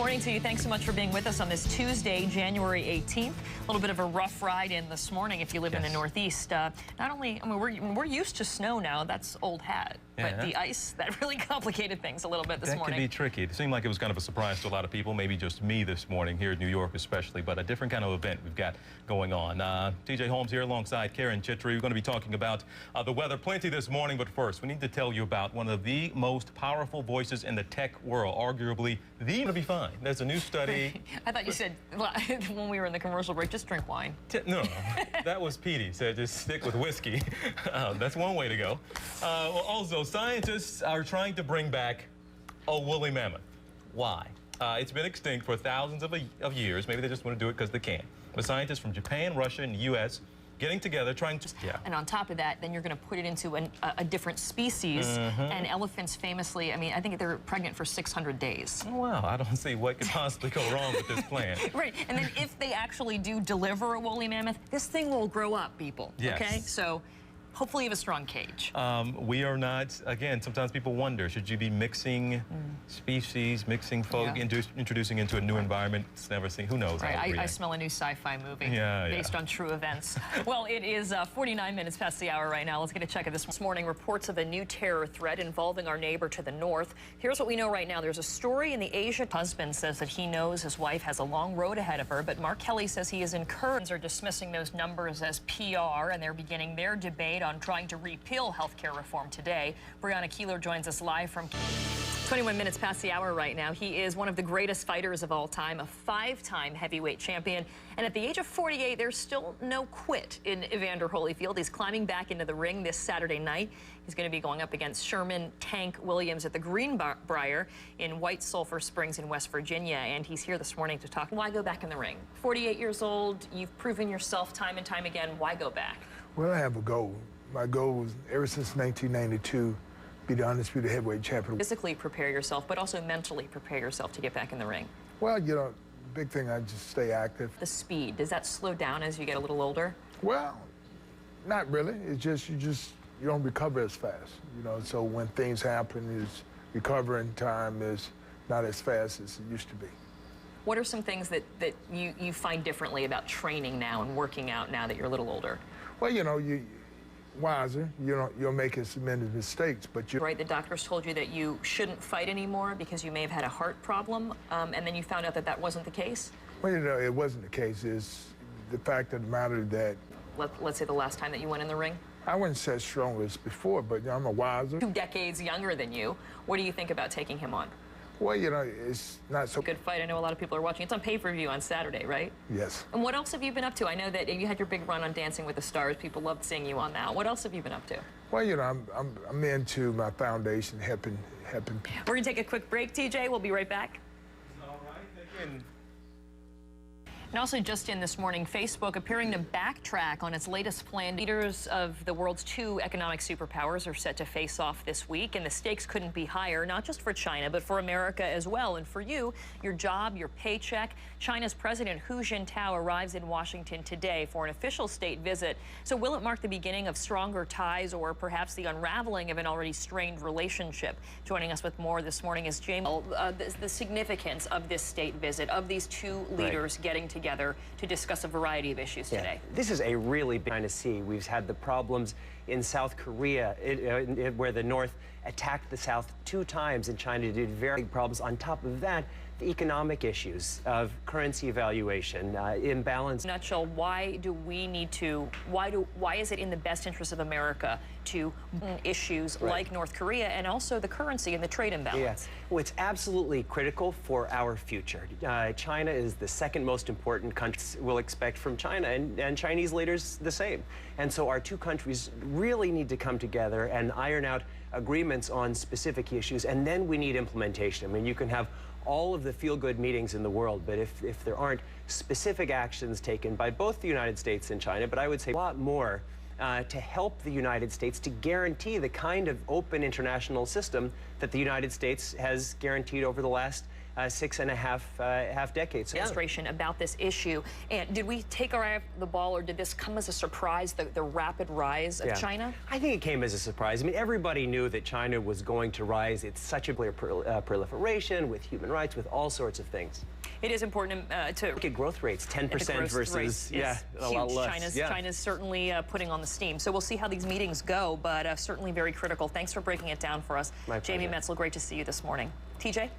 morning to you. Thanks so much for being with us on this Tuesday, January 18th. A little bit of a rough ride in this morning if you live in the Northeast. Not only, I mean, we're used to snow now. That's old hat. But the ice, that really complicated things a little bit this morning. That can be tricky. It seemed like it was kind of a surprise to a lot of people, maybe just me this morning here in New York especially, but a different kind of event we've got going on. TJ Holmes here alongside Kiran Chetry. We're going to be talking about the weather plenty this morning, but first we need to tell you about one of the most powerful voices in the tech world, arguably the going to be fine. There's a new study. I thought you said when we were in the commercial break, just drink wine. No, that was Petey. Said just stick with whiskey. That's one way to go. Well, also, scientists are trying to bring back a woolly mammoth. Why? It's been extinct for thousands of years. Maybe they just want to do it because they can. But scientists from Japan, Russia, and the U.S. getting together, trying to... And on top of that, then you're going to put it into a different species. And elephants famously, I mean, I think they're pregnant for 600 days. Oh, wow. I don't see what could possibly go wrong with this plan. Right. And then if they actually do deliver a woolly mammoth, this thing will grow up, people. Yes. Okay? So... hopefully you have a strong cage. We are not, again, sometimes people wonder, should you be mixing species, mixing folk, introducing into a new environment? It's never seen, who knows? Right, I smell a new sci-fi movie based on true events. Well, it is 49 minutes past the hour right now. Let's get a check of this morning. Reports of a new terror threat involving our neighbor to the north. Here's what we know right now. There's a story in the Asia. Husband says that he knows his wife has a long road ahead of her, but Mark Kelly says he is encouraged. Are dismissing those numbers as PR, and they're beginning their debate on trying to repeal health care reform today. Brianna Keeler joins us live from 21 minutes past the hour right now. He is one of the greatest fighters of all time, a 5-time heavyweight champion. And at the age of 48, there's still no quit in Evander Holyfield. He's climbing back into the ring this Saturday night. He's going to be going up against Sherman Tank Williams at the Greenbrier in White Sulphur Springs in West Virginia. And he's here this morning to talk. Why go back in the ring? 48 years old, you've proven yourself time and time again. Why go back? Well, I have a goal. My goal was, ever since 1992, be the undisputed heavyweight champion. Physically prepare yourself, but also mentally prepare yourself to get back in the ring. Well, you know, big thing, I just stay active. The speed, does that slow down as you get a little older? Well, not really. It's just, you don't recover as fast, you know, so when things happen, recovering time is not as fast as it used to be. What are some things that you find differently about training now and working out now that you're a little older? Well, you know, wiser, you're making so many mistakes, but you... Right, the doctors told you that you shouldn't fight anymore because you may have had a heart problem, and then you found out that that wasn't the case? Well, you know, it wasn't the case. It's the fact of the matter that... Let's say the last time that you went in the ring? I wouldn't say as strong as before, but you know, I'm a wiser. 2 decades younger than you. What do you think about taking him on? Well, you know, it's not so... Good fight. I know a lot of people are watching. It's on pay-per-view on Saturday, right? Yes. And what else have you been up to? I know that you had your big run on Dancing with the Stars. People loved seeing you on that. What else have you been up to? Well, you know, I'm into my foundation, helping people. We're going to take a quick break, TJ. We'll be right back. All right. Thank you. And also just in this morning, Facebook appearing to backtrack on its latest plan. Leaders of the world's 2 economic superpowers are set to face off this week, and the stakes couldn't be higher, not just for China, but for America as well. And for you, your job, your paycheck. China's President Hu Jintao arrives in Washington today for an official state visit. So will it mark the beginning of stronger ties or perhaps the unraveling of an already strained relationship? Joining us with more this morning is James. The significance of this state visit, of these 2 leaders getting together to discuss a variety of issues today. This is a really big time to see. We've had the problems in South Korea where the North attacked the South 2 times, and China did very big problems. On top of that, the economic issues of currency evaluation, imbalance. In a nutshell, why do we need to, why is it in the best interest of America to issues like North Korea and also the currency and the trade imbalance? Yes. Well, it's absolutely critical for our future. China is the 2nd most important country we'll expect from China, and Chinese leaders the same. And so our 2 countries really need to come together and iron out agreements on specific issues, and then we need implementation. I mean, you can have all of the feel-good meetings in the world, but if there aren't specific actions taken by both the United States and China, but I would say a lot more to help the United States to guarantee the kind of open international system that the United States has guaranteed over the last half decades. So, Administration about this issue. And did we take our eye off the ball, or did this come as a surprise, the rapid rise of China? I think it came as a surprise. I mean, everybody knew that China was going to rise. It's such a clear proliferation with human rights, with all sorts of things. It is important to look at growth rates, 10% versus a lot less. China's certainly putting on the steam. So we'll see how these meetings go, but certainly very critical. Thanks for breaking it down for us. My pleasure. Jamie Metzl, great to see you this morning. TJ?